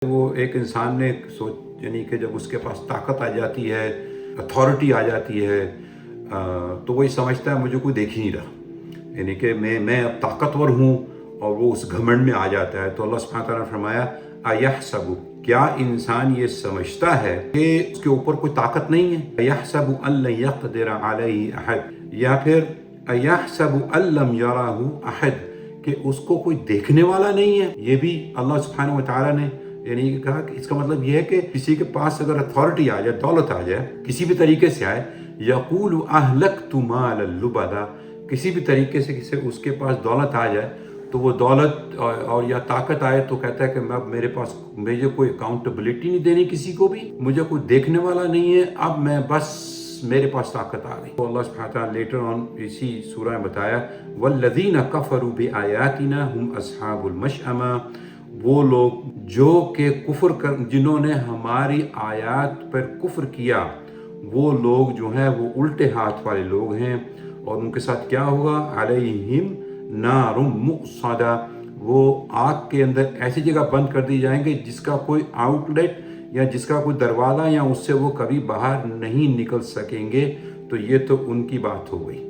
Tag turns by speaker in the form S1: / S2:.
S1: وہ ایک انسان نے سوچ یعنی کہ جب اس کے پاس طاقت آ جاتی ہے، اتھارٹی آ جاتی ہے، تو وہی سمجھتا ہے مجھے کوئی دیکھ ہی نہیں رہا، یعنی کہ میں اب طاقتور ہوں، اور وہ اس گھمنڈ میں آ جاتا ہے۔ تو اللہ سبحانہ تعالیٰ نے فرمایا اَيَحْسَبُ، کیا انسان یہ سمجھتا ہے کہ اس کے اوپر کوئی طاقت نہیں ہے؟ اَيَحْسَبُ أَن لَّن يَقْدِرَ عَلَيْهِ أَحَدٌ، یا پھر اَيَحْسَبُ أَن لَّمْ يَرَهُ أَحَدٌ، کہ اس کو کوئی دیکھنے والا نہیں ہے۔ یہ بھی اللہ سبحانہ وتعالیٰ نے یعنی کہا کہ اس کا مطلب یہ ہے کہ کسی کے پاس اگر اتھارٹی آ جائے، دولت آ جائے، کسی بھی طریقے سے آئے، یقول اہلکت مالا لبدا، کسی بھی طریقے سے اس کے پاس دولت آ جائے تو وہ دولت اور یا طاقت آئے تو کہتا ہے کہ اب میرے پاس مجھے کوئی اکاؤنٹیبلٹی نہیں دینی کسی کو بھی، مجھے کوئی دیکھنے والا نہیں ہے، اب میں بس میرے پاس طاقت آ گئی۔ تو اللہ سبحانہ تعالیٰ لیٹر آن اسی سورہ میں بتایا والذین کفروا بآیاتنا هم اصحاب المشأمہ، وہ لوگ جو کہ جنہوں نے ہماری آیات پر کفر کیا، وہ لوگ جو ہیں وہ الٹے ہاتھ والے لوگ ہیں، اور ان کے ساتھ کیا ہوگا؟ علیہم نار مؤصدہ، وہ آگ کے اندر ایسی جگہ بند کر دی جائیں گے جس کا کوئی آؤٹ لیٹ یا جس کا کوئی دروازہ یا اس سے وہ کبھی باہر نہیں نکل سکیں گے۔ تو یہ تو ان کی بات ہو گئی۔